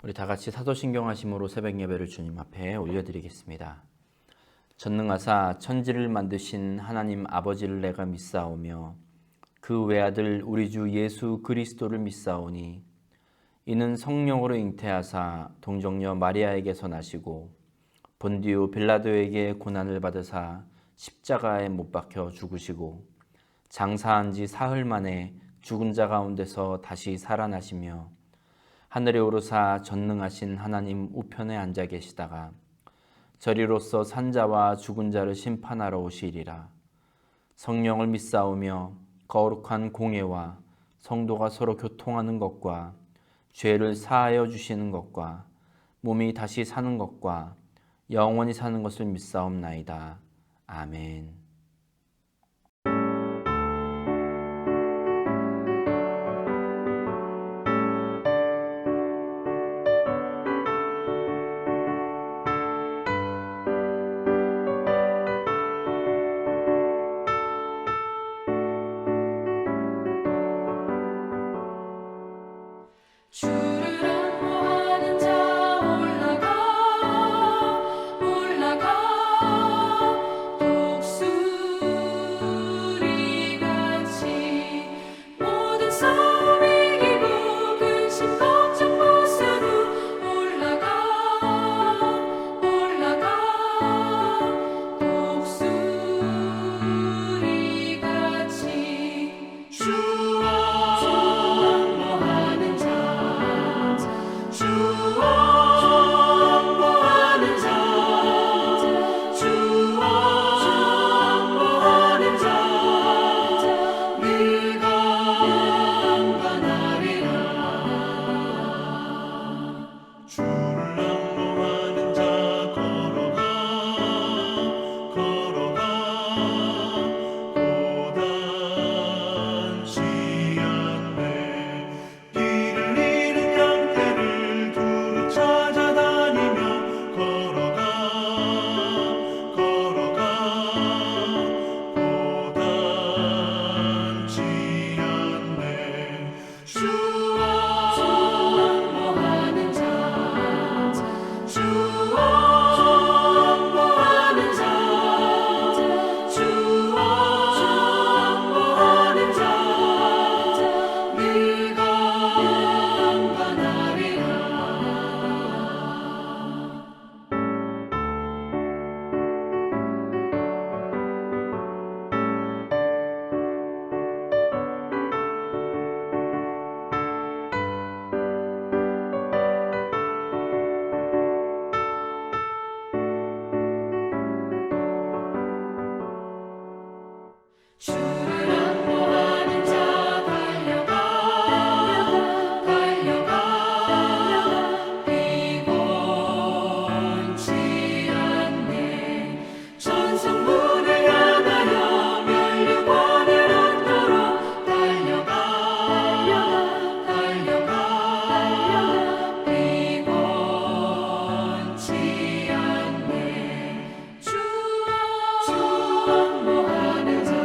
우리 다 같이 사도신경 하심으로 새벽 예배를 주님 앞에 올려드리겠습니다. 전능하사 천지를 만드신 하나님 아버지를 내가 믿사오며 그 외아들 우리 주 예수 그리스도를 믿사오니 이는 성령으로 잉태하사 동정녀 마리아에게서 나시고 본디오 빌라도에게 고난을 받으사 십자가에 못 박혀 죽으시고 장사한 지 사흘 만에 죽은 자 가운데서 다시 살아나시며 하늘에 오르사 전능하신 하나님 우편에 앉아 계시다가 저리로서 산자와 죽은 자를 심판하러 오시리라. 성령을 믿사오며 거룩한 공예와 성도가 서로 교통하는 것과 죄를 사하여 주시는 것과 몸이 다시 사는 것과 영원히 사는 것을 믿사옵나이다. 아멘. 주를 안모하는 자 올라가 독수리같이 모든 싸움 이기고 근심 걱정 무서워 올라가 독수리같이 주를 안모하는 자 달려가 피곤치 않네 천성문을 향하여 면류관을 얻도록 달려가 피곤치 않네 주 안모하는 자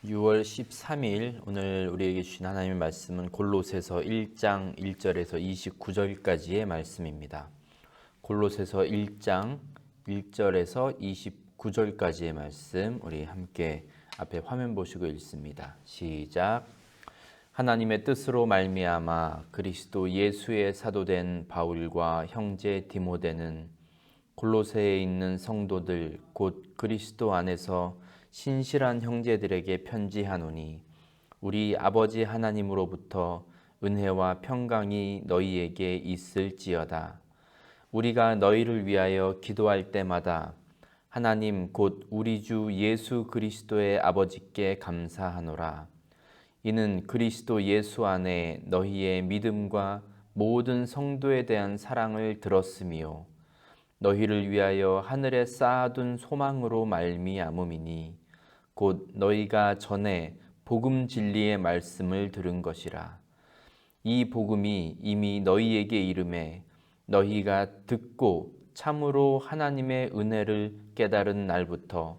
(6월 13일) 오늘 우리에게 주신 하나님의 말씀은 골로새서 1장 1절에서 29절까지의 말씀입니다. 골로새서 1장 1절에서 29절까지의 말씀 우리 함께 앞에 화면 보시고 읽습니다. 시작. 하나님의 뜻으로 말미암아 그리스도 예수의 사도된 바울과 형제 디모데는 골로새에 있는 성도들 곧 그리스도 안에서 신실한 형제들에게 편지하노니 우리 아버지 하나님으로부터 은혜와 평강이 너희에게 있을지어다. 우리가 너희를 위하여 기도할 때마다 하나님 곧 우리 주 예수 그리스도의 아버지께 감사하노라. 이는 그리스도 예수 안에 너희의 믿음과 모든 성도에 대한 사랑을 들었으며 너희를 위하여 하늘에 쌓아둔 소망으로 말미암음이니 곧 너희가 전에 복음 진리의 말씀을 들은 것이라. 이 복음이 이미 너희에게 이름에 너희가 듣고 참으로 하나님의 은혜를 깨달은 날부터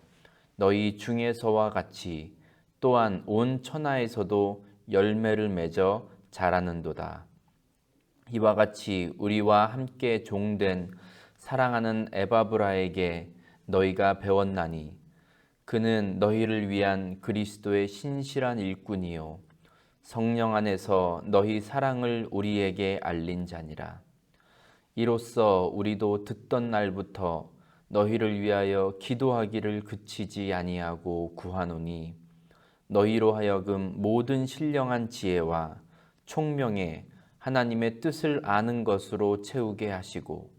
너희 중에서와 같이 또한 온 천하에서도 열매를 맺어 자라는도다. 이와 같이 우리와 함께 종된 사랑하는 에바브라에게 너희가 배웠나니 그는 너희를 위한 그리스도의 신실한 일꾼이요 성령 안에서 너희 사랑을 우리에게 알린 자니라. 이로써 우리도 듣던 날부터 너희를 위하여 기도하기를 그치지 아니하고 구하노니 너희로 하여금 모든 신령한 지혜와 총명에 하나님의 뜻을 아는 것으로 채우게 하시고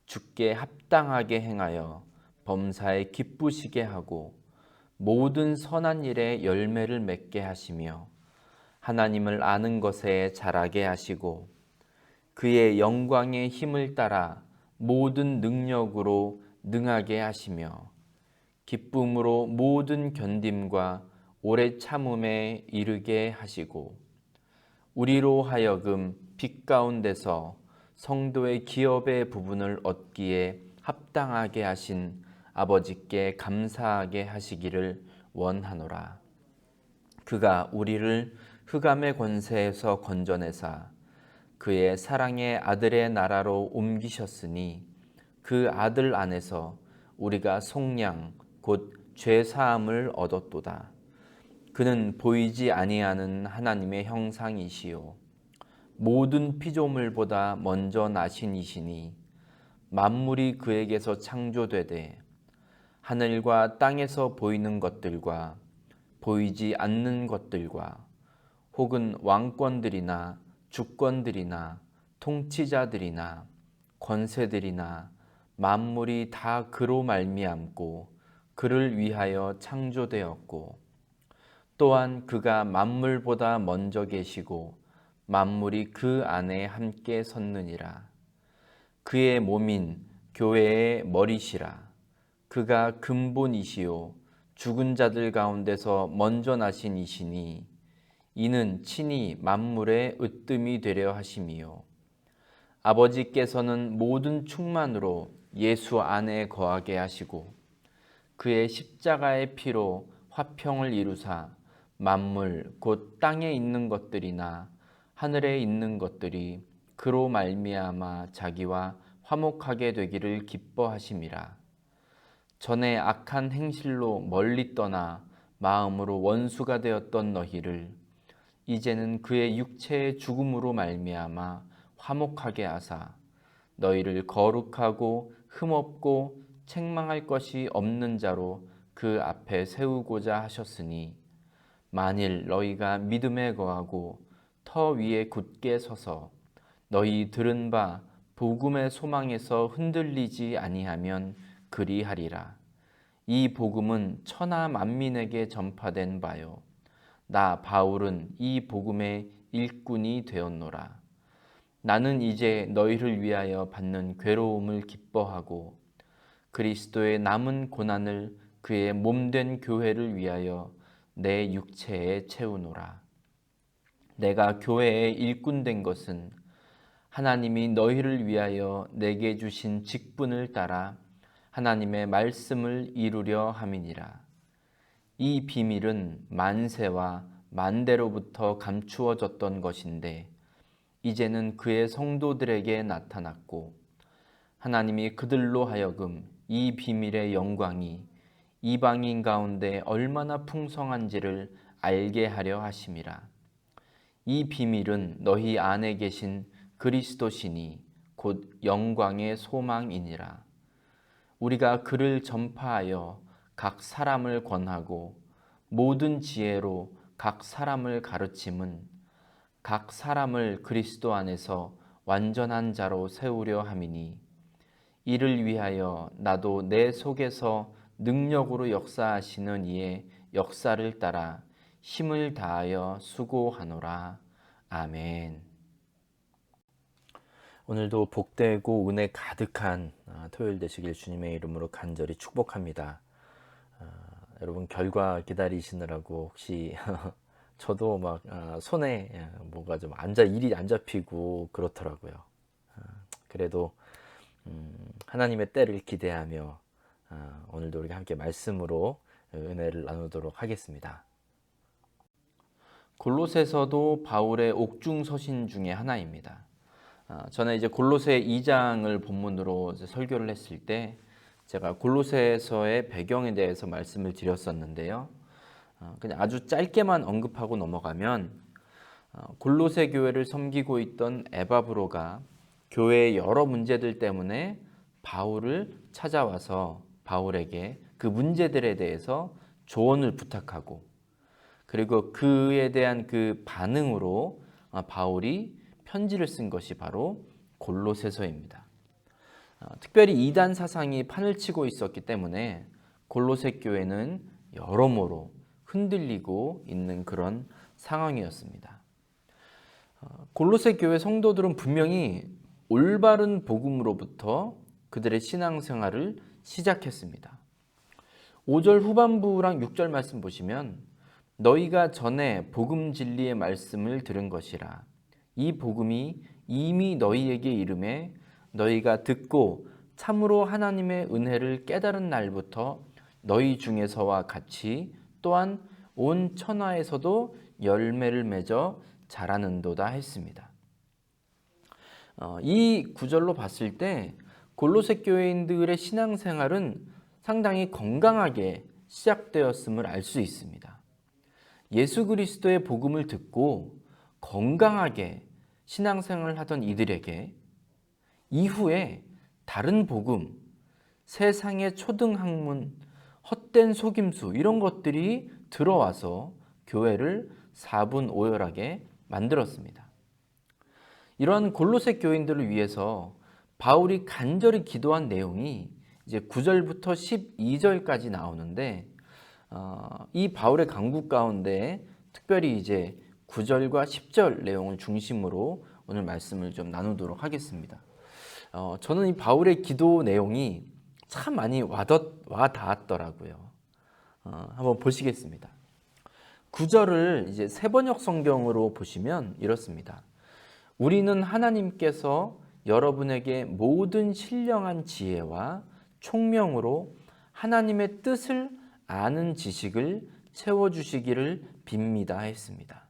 주께 합당하게 행하여 범사에 기쁘시게 하고 모든 선한 일에 열매를 맺게 하시며 하나님을 아는 것에 자라게 하시고 그의 영광의 힘을 따라 모든 능력으로 능하게 하시며 기쁨으로 모든 견딤과 오래 참음에 이르게 하시고 우리로 하여금 빛 가운데서 성도의 기업의 부분을 얻기에 합당하게 하신 아버지께 감사하게 하시기를 원하노라. 그가 우리를 흑암의 권세에서 건져내사 그의 사랑의 아들의 나라로 옮기셨으니 그 아들 안에서 우리가 속량 곧 죄사함을 얻었도다. 그는 보이지 아니하는 하나님의 형상이시요 모든 피조물보다 먼저 나신 이시니 만물이 그에게서 창조되되 하늘과 땅에서 보이는 것들과 보이지 않는 것들과 혹은 왕권들이나 주권들이나 통치자들이나 권세들이나 만물이 다 그로 말미암고 그를 위하여 창조되었고 또한 그가 만물보다 먼저 계시고 만물이 그 안에 함께 섰느니라. 그의 몸인 교회의 머리시라. 그가 근본이시요 죽은 자들 가운데서 먼저 나신 이시니 이는 친히 만물의 으뜸이 되려 하심이요 아버지께서는 모든 충만으로 예수 안에 거하게 하시고 그의 십자가의 피로 화평을 이루사 만물 곧 땅에 있는 것들이나 하늘에 있는 것들이 그로 말미암아 자기와 화목하게 되기를 기뻐하심이라. 전에 악한 행실로 멀리 떠나 마음으로 원수가 되었던 너희를 이제는 그의 육체의 죽음으로 말미암아 화목하게 하사 너희를 거룩하고 흠없고 책망할 것이 없는 자로 그 앞에 세우고자 하셨으니 만일 너희가 믿음에 거하고 터 위에 굳게 서서 너희 들은 바 복음의 소망에서 흔들리지 아니하면 그리하리라. 이 복음은 천하 만민에게 전파된 바요 나 바울은 이 복음의 일꾼이 되었노라. 나는 이제 너희를 위하여 받는 괴로움을 기뻐하고 그리스도의 남은 고난을 그의 몸된 교회를 위하여 내 육체에 채우노라. 내가 교회의 일꾼 된 것은 하나님이 너희를 위하여 내게 주신 직분을 따라 하나님의 말씀을 이루려 함이니라. 이 비밀은 만세와 만대로부터 감추어졌던 것인데 이제는 그의 성도들에게 나타났고 하나님이 그들로 하여금 이 비밀의 영광이 이방인 가운데 얼마나 풍성한지를 알게 하려 하심이라. 이 비밀은 너희 안에 계신 그리스도시니 곧 영광의 소망이니라. 우리가 그를 전파하여 각 사람을 권하고 모든 지혜로 각 사람을 가르침은 각 사람을 그리스도 안에서 완전한 자로 세우려 함이니, 이를 위하여 나도 내 속에서 능력으로 역사하시는 이의 역사를 따라 힘을 다하여 수고하노라. 아멘. 오늘도 복되고 은혜 가득한 토요일 되시길 주님의 이름으로 간절히 축복합니다. 여러분 결과 기다리시느라고 혹시 저도 막 손에 뭐가 좀 일이 안 잡히고 그렇더라고요. 그래도 하나님의 때를 기대하며 오늘도 우리가 함께 말씀으로 은혜를 나누도록 하겠습니다. 골로새서도 바울의 옥중 서신 중에 하나입니다. 저는 이제 골로새 2장을 본문으로 설교를 했을 때 제가 골로새서의 배경에 대해서 말씀을 드렸었는데요. 그냥 아주 짧게만 언급하고 넘어가면 골로새 교회를 섬기고 있던 에바브로가 교회의 여러 문제들 때문에 바울을 찾아와서 바울에게 그 문제들에 대해서 조언을 부탁하고, 그리고 그에 대한 그 반응으로 바울이 편지를 쓴 것이 바로 골로새서입니다. 특별히 이단 사상이 판을 치고 있었기 때문에 골로새 교회는 여러모로 흔들리고 있는 그런 상황이었습니다. 골로새 교회 성도들은 분명히 올바른 복음으로부터 그들의 신앙생활을 시작했습니다. 5절 후반부랑 6절 말씀 보시면 너희가 전에 복음 진리의 말씀을 들은 것이라. 이 복음이 이미 너희에게 이름에 너희가 듣고 참으로 하나님의 은혜를 깨달은 날부터 너희 중에서와 같이 또한 온 천하에서도 열매를 맺어 자라는도다 했습니다. 이 구절로 봤을 때 골로새 교회인들의 신앙생활은 상당히 건강하게 시작되었음을 알 수 있습니다. 예수 그리스도의 복음을 듣고 건강하게 신앙생활을 하던 이들에게 이후에 다른 복음, 세상의 초등학문, 헛된 속임수 이런 것들이 들어와서 교회를 사분오열하게 만들었습니다. 이러한 골로새 교인들을 위해서 바울이 간절히 기도한 내용이 이제 9절부터 12절까지 나오는데 이 바울의 간구 가운데 특별히 이제 9절과 10절 내용을 중심으로 오늘 말씀을 좀 나누도록 하겠습니다. 저는 이 바울의 기도 내용이 참 많이 와닿았더라고요. 한번 보시겠습니다. 9절을 이제 세번역 성경으로 보시면 이렇습니다. 우리는 하나님께서 여러분에게 모든 신령한 지혜와 총명으로 하나님의 뜻을 아는 지식을 채워주시기를 빕니다 했습니다.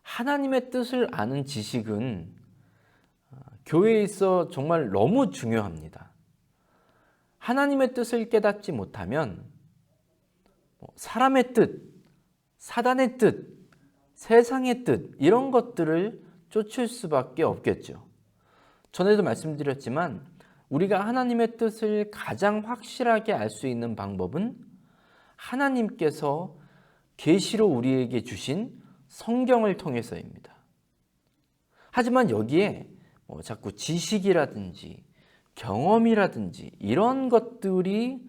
하나님의 뜻을 아는 지식은 교회에 있어 정말 너무 중요합니다. 하나님의 뜻을 깨닫지 못하면 사람의 뜻, 사단의 뜻, 세상의 뜻 이런 것들을 쫓을 수밖에 없겠죠. 전에도 말씀드렸지만 우리가 하나님의 뜻을 가장 확실하게 알 수 있는 방법은 하나님께서 계시로 우리에게 주신 성경을 통해서입니다. 하지만 여기에 자꾸 지식이라든지 경험이라든지 이런 것들이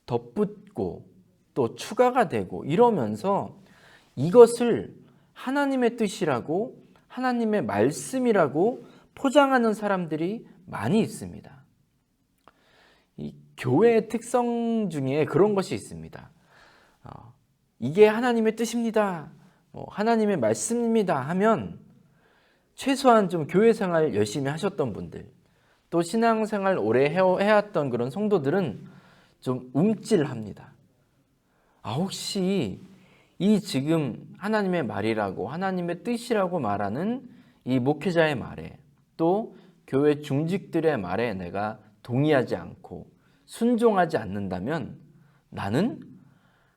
덧붙고 또 추가가 되고 이러면서 이것을 하나님의 뜻이라고 하나님의 말씀이라고 포장하는 사람들이 많이 있습니다. 이 교회의 특성 중에 그런 것이 있습니다. 이게 하나님의 뜻입니다. 하나님의 말씀입니다 하면 최소한 좀 교회 생활 열심히 하셨던 분들, 또 신앙생활 오래 해왔던 그런 성도들은 좀 움찔합니다. 혹시 이 지금 하나님의 말이라고 하나님의 뜻이라고 말하는 이 목회자의 말에 또 교회 중직들의 말에 내가 동의하지 않고 순종하지 않는다면 나는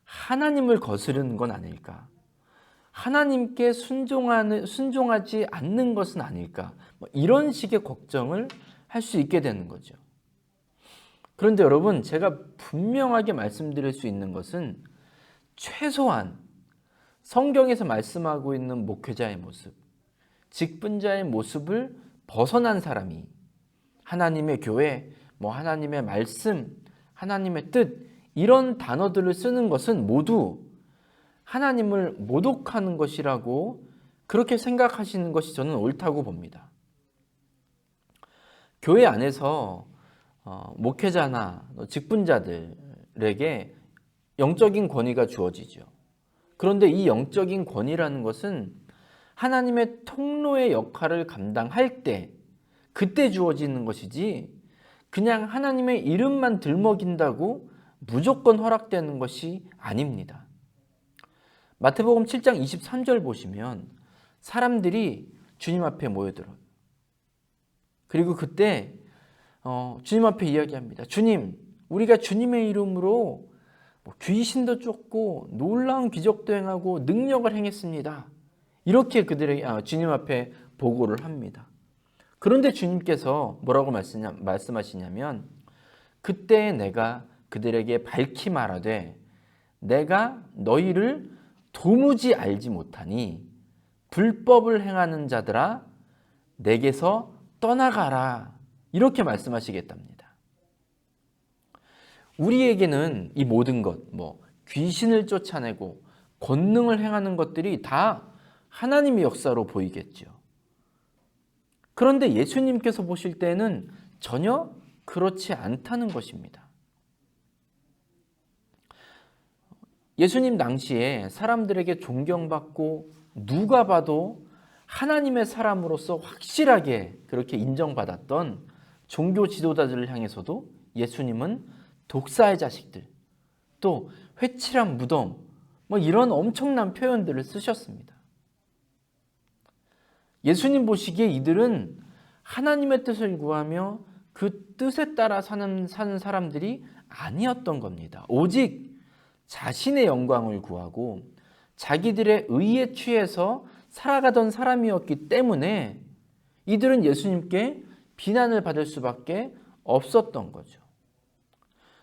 하나님을 거스르는 건 아닐까? 하나님께 순종하지 않는 것은 아닐까? 이런 식의 걱정을 할 수 있게 되는 거죠. 그런데 여러분, 제가 분명하게 말씀드릴 수 있는 것은 최소한 성경에서 말씀하고 있는 목회자의 모습, 직분자의 모습을 벗어난 사람이 하나님의 교회, 하나님의 말씀, 하나님의 뜻 이런 단어들을 쓰는 것은 모두 하나님을 모독하는 것이라고 그렇게 생각하시는 것이 저는 옳다고 봅니다. 교회 안에서 목회자나 직분자들에게 영적인 권위가 주어지죠. 그런데 이 영적인 권위라는 것은 하나님의 통로의 역할을 감당할 때 그때 주어지는 것이지 그냥 하나님의 이름만 들먹인다고 무조건 허락되는 것이 아닙니다. 마태복음 7장 23절 보시면 사람들이 주님 앞에 모여들어요. 그리고 그때 주님 앞에 이야기합니다. 주님, 우리가 주님의 이름으로 귀신도 쫓고 놀라운 기적도 행하고 능력을 행했습니다. 이렇게 그들에게 주님 앞에 보고를 합니다. 그런데 주님께서 뭐라고 말씀하시냐면 그때 내가 그들에게 밝히 말하되 내가 너희를 도무지 알지 못하니 불법을 행하는 자들아 내게서 떠나가라 이렇게 말씀하시겠답니다. 우리에게는 이 모든 것, 귀신을 쫓아내고 권능을 행하는 것들이 다 하나님의 역사로 보이겠죠. 그런데 예수님께서 보실 때는 전혀 그렇지 않다는 것입니다. 예수님 당시에 사람들에게 존경받고 누가 봐도 하나님의 사람으로서 확실하게 그렇게 인정받았던 종교 지도자들을 향해서도 예수님은 독사의 자식들, 또 회칠한 무덤, 이런 엄청난 표현들을 쓰셨습니다. 예수님 보시기에 이들은 하나님의 뜻을 구하며 그 뜻에 따라 사는 사람들이 아니었던 겁니다. 오직 자신의 영광을 구하고 자기들의 의에 취해서 살아가던 사람이었기 때문에 이들은 예수님께 비난을 받을 수밖에 없었던 거죠.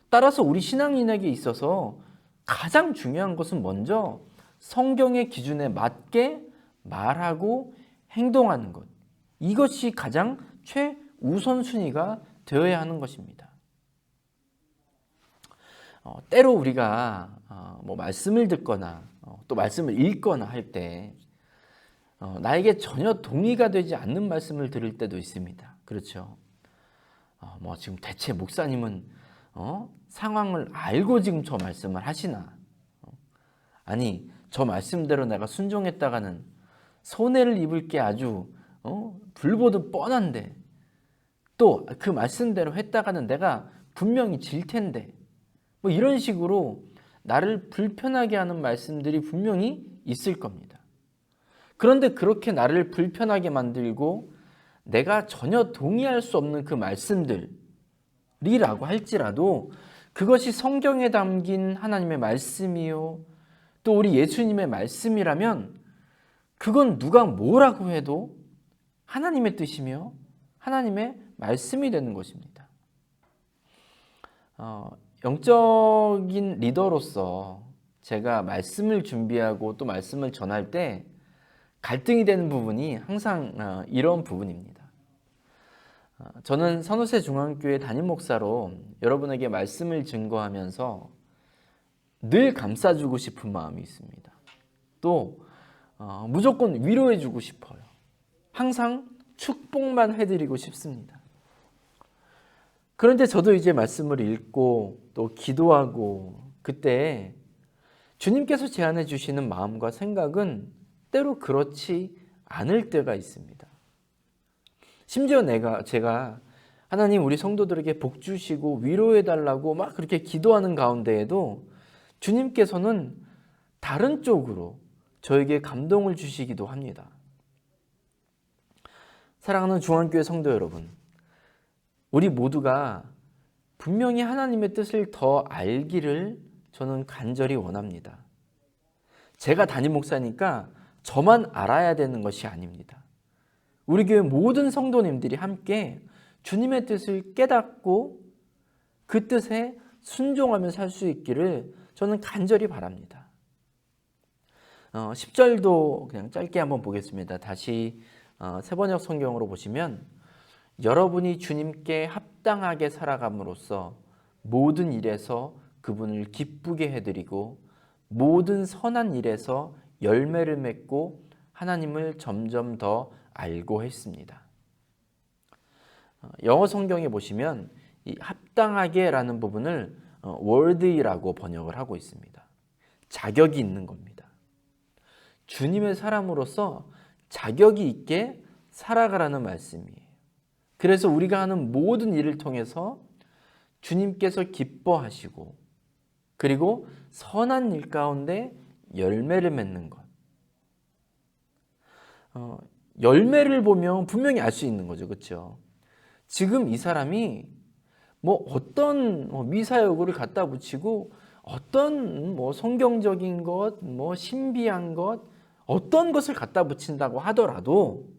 따라서 우리 신앙인에게 있어서 가장 중요한 것은 먼저 성경의 기준에 맞게 말하고 행동하는 것. 이것이 가장 최우선순위가 되어야 하는 것입니다. 때로 우리가 말씀을 듣거나 또 말씀을 읽거나 할 때 나에게 전혀 동의가 되지 않는 말씀을 들을 때도 있습니다. 그렇죠? 지금 대체 목사님은 상황을 알고 지금 저 말씀을 하시나? 아니, 저 말씀대로 내가 순종했다가는 손해를 입을 게 아주 불보듯 뻔한데 또 그 말씀대로 했다가는 내가 분명히 질 텐데 이런 식으로 나를 불편하게 하는 말씀들이 분명히 있을 겁니다. 그런데 그렇게 나를 불편하게 만들고 내가 전혀 동의할 수 없는 그 말씀들이라고 할지라도 그것이 성경에 담긴 하나님의 말씀이요 또 우리 예수님의 말씀이라면 그건 누가 뭐라고 해도 하나님의 뜻이며 하나님의 말씀이 되는 것입니다. 영적인 리더로서 제가 말씀을 준비하고 또 말씀을 전할 때 갈등이 되는 부분이 항상 이런 부분입니다. 저는 선호세 중앙교회 담임 목사로 여러분에게 말씀을 증거하면서 늘 감싸주고 싶은 마음이 있습니다. 또 무조건 위로해주고 싶어요. 항상 축복만 해드리고 싶습니다. 그런데 저도 이제 말씀을 읽고 또 기도하고 그때 주님께서 제안해 주시는 마음과 생각은 때로 그렇지 않을 때가 있습니다. 심지어 제가 하나님 우리 성도들에게 복 주시고 위로해 달라고 막 그렇게 기도하는 가운데에도 주님께서는 다른 쪽으로 저에게 감동을 주시기도 합니다. 사랑하는 중앙교회 성도 여러분, 우리 모두가 분명히 하나님의 뜻을 더 알기를 저는 간절히 원합니다. 제가 담임 목사니까 저만 알아야 되는 것이 아닙니다. 우리 교회 모든 성도님들이 함께 주님의 뜻을 깨닫고 그 뜻에 순종하며 살 수 있기를 저는 간절히 바랍니다. 10절도 그냥 짧게 한번 보겠습니다. 다시 세번역 성경으로 보시면 여러분이 주님께 합당하게 살아감으로써 모든 일에서 그분을 기쁘게 해드리고 모든 선한 일에서 열매를 맺고 하나님을 점점 더 알고 했습니다. 영어 성경에 보시면 이 합당하게라는 부분을 worthy라고 번역을 하고 있습니다. 자격이 있는 겁니다. 주님의 사람으로서 자격이 있게 살아가라는 말씀이에요. 그래서 우리가 하는 모든 일을 통해서 주님께서 기뻐하시고 그리고 선한 일 가운데 열매를 맺는 것. 열매를 보면 분명히 알 수 있는 거죠. 그렇죠? 지금 이 사람이 어떤 미사여구를 갖다 붙이고 어떤 성경적인 것, 신비한 것, 어떤 것을 갖다 붙인다고 하더라도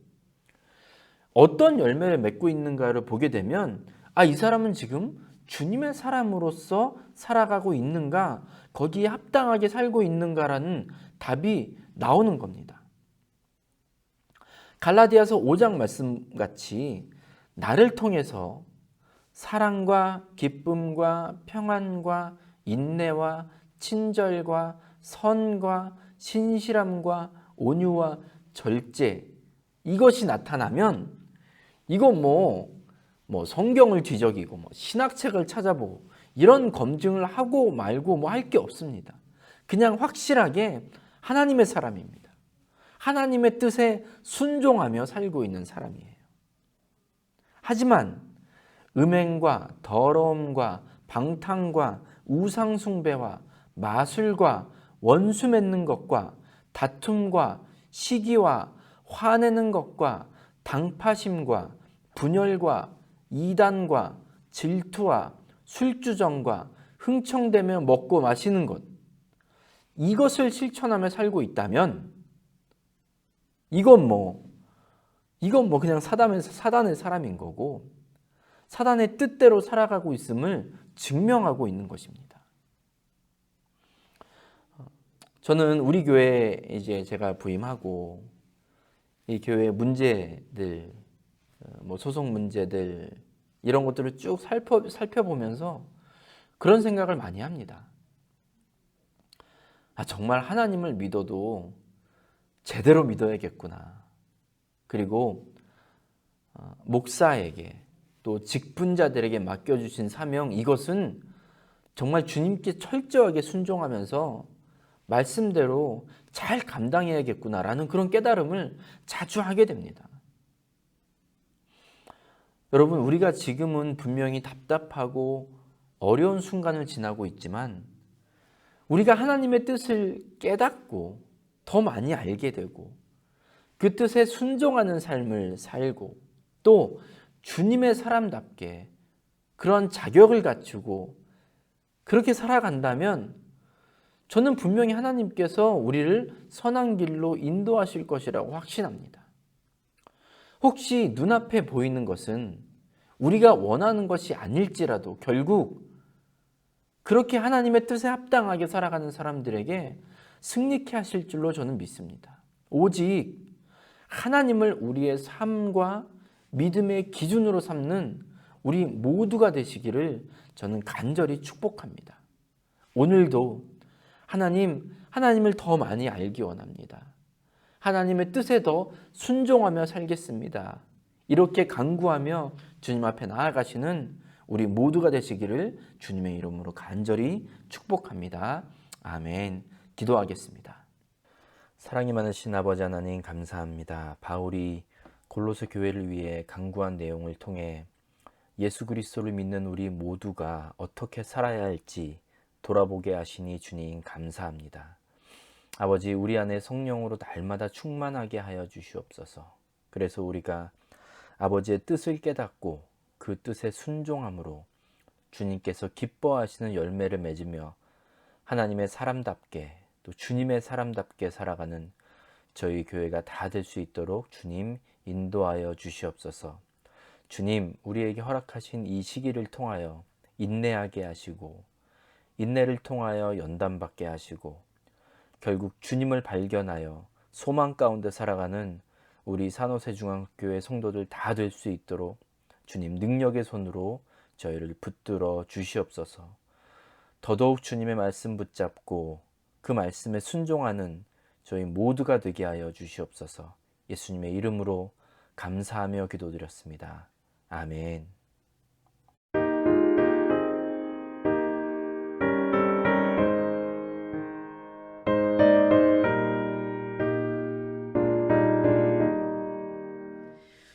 어떤 열매를 맺고 있는가를 보게 되면 이 사람은 지금 주님의 사람으로서 살아가고 있는가, 거기에 합당하게 살고 있는가라는 답이 나오는 겁니다. 갈라디아서 5장 말씀같이 나를 통해서 사랑과 기쁨과 평안과 인내와 친절과 선과 신실함과 온유와 절제, 이것이 나타나면 이거 성경을 뒤적이고 신학책을 찾아보고 이런 검증을 하고 말고 할 게 없습니다. 그냥 확실하게 하나님의 사람입니다. 하나님의 뜻에 순종하며 살고 있는 사람이에요. 하지만 음행과 더러움과 방탕과 우상숭배와 마술과 원수 맺는 것과 다툼과 시기와 화내는 것과 당파심과 분열과 이단과 질투와 술주정과 흥청대며 먹고 마시는 것, 이것을 실천하며 살고 있다면 이건 그냥 사단의 사람인 거고 사단의 뜻대로 살아가고 있음을 증명하고 있는 것입니다. 저는 우리 교회에 이제 제가 부임하고 이 교회의 문제들, 소속 문제들 이런 것들을 쭉 살펴보면서 그런 생각을 많이 합니다. 정말 하나님을 믿어도 제대로 믿어야겠구나. 그리고 목사에게 또 직분자들에게 맡겨주신 사명, 이것은 정말 주님께 철저하게 순종하면서 말씀대로 잘 감당해야겠구나라는 그런 깨달음을 자주 하게 됩니다. 여러분, 우리가 지금은 분명히 답답하고 어려운 순간을 지나고 있지만 우리가 하나님의 뜻을 깨닫고 더 많이 알게 되고 그 뜻에 순종하는 삶을 살고 또 주님의 사람답게 그런 자격을 갖추고 그렇게 살아간다면 저는 분명히 하나님께서 우리를 선한 길로 인도하실 것이라고 확신합니다. 혹시 눈앞에 보이는 것은 우리가 원하는 것이 아닐지라도 결국 그렇게 하나님의 뜻에 합당하게 살아가는 사람들에게 승리케 하실 줄로 저는 믿습니다. 오직 하나님을 우리의 삶과 믿음의 기준으로 삼는 우리 모두가 되시기를 저는 간절히 축복합니다. 오늘도 하나님을 더 많이 알기 원합니다. 하나님의 뜻에 더 순종하며 살겠습니다. 이렇게 간구하며 주님 앞에 나아가시는 우리 모두가 되시기를 주님의 이름으로 간절히 축복합니다. 아멘. 기도하겠습니다. 사랑이 많으신 아버지 하나님, 감사합니다. 바울이 골로새 교회를 위해 간구한 내용을 통해 예수 그리스도를 믿는 우리 모두가 어떻게 살아야 할지 돌아보게 하시니 주님 감사합니다. 아버지, 우리 안에 성령으로 날마다 충만하게 하여 주시옵소서. 그래서 우리가 아버지의 뜻을 깨닫고 그 뜻에 순종함으로 주님께서 기뻐하시는 열매를 맺으며 하나님의 사람답게 또 주님의 사람답게 살아가는 저희 교회가 다 될 수 있도록 주님 인도하여 주시옵소서. 주님, 우리에게 허락하신 이 시기를 통하여 인내하게 하시고 인내를 통하여 연단받게 하시고 결국 주님을 발견하여 소망 가운데 살아가는 우리 산호세 중앙교회 성도들 다 될 수 있도록 주님 능력의 손으로 저희를 붙들어 주시옵소서. 더더욱 주님의 말씀 붙잡고 그 말씀에 순종하는 저희 모두가 되게 하여 주시옵소서. 예수님의 이름으로 감사하며 기도드렸습니다. 아멘.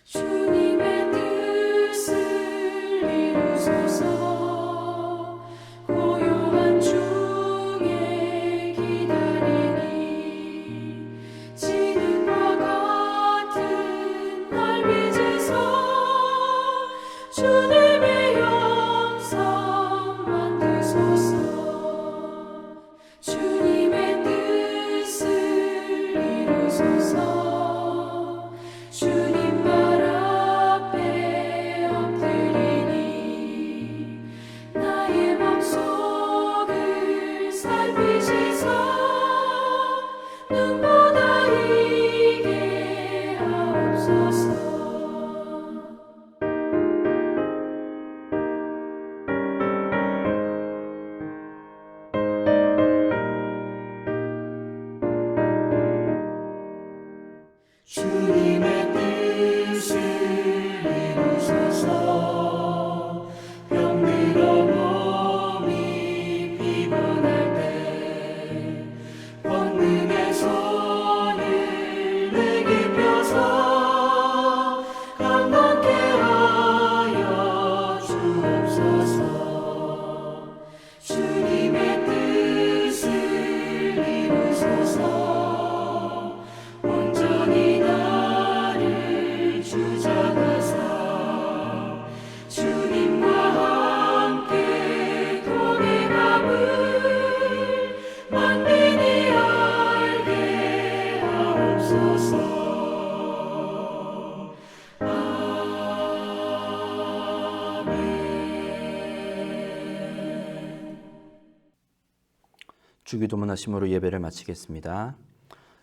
주님의 뜻을 이루소서. 고요한 중에 기다리니 지능과 같은 날 빚으소. 주님의 영성 만드소서. 주님의 뜻을 이루소서. 주님 발 앞에 엎드리니 나의 맘속을 살피시사 눈보다 이게 하옵소서. 주님의 뜻을 이루소서. 병들어 몸이 피곤할 때 권능의 손을 내게 펴서 강건케 하여 주옵소서. 주님의 뜻을 이루소서. 온전히 나를 주장하사 주님과 함께 동행함을 만민이 알게 하옵소서. 아멘. 주기도문 하심으로 예배를 마치겠습니다.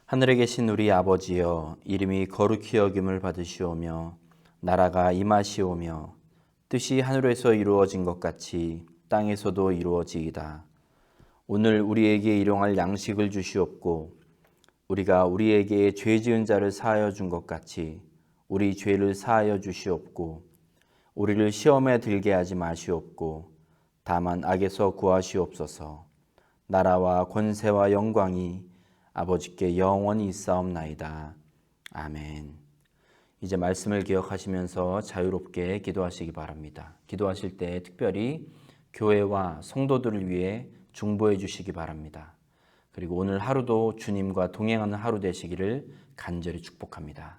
하늘에 계신 우리 아버지여, 이름이 거룩히 여김을 받으시오며 나라가 임하시오며 뜻이 하늘에서 이루어진 것 같이 땅에서도 이루어지이다. 오늘 우리에게 일용할 양식을 주시옵고 우리가 우리에게 죄 지은 자를 사하여 준 것 같이 우리 죄를 사하여 주시옵고 우리를 시험에 들게 하지 마시옵고 다만 악에서 구하시옵소서. 나라와 권세와 영광이 아버지께 영원히 있사옵나이다. 아멘. 이제 말씀을 기억하시면서 자유롭게 기도하시기 바랍니다. 기도하실 때 특별히 교회와 성도들을 위해 중보해 주시기 바랍니다. 그리고 오늘 하루도 주님과 동행하는 하루 되시기를 간절히 축복합니다.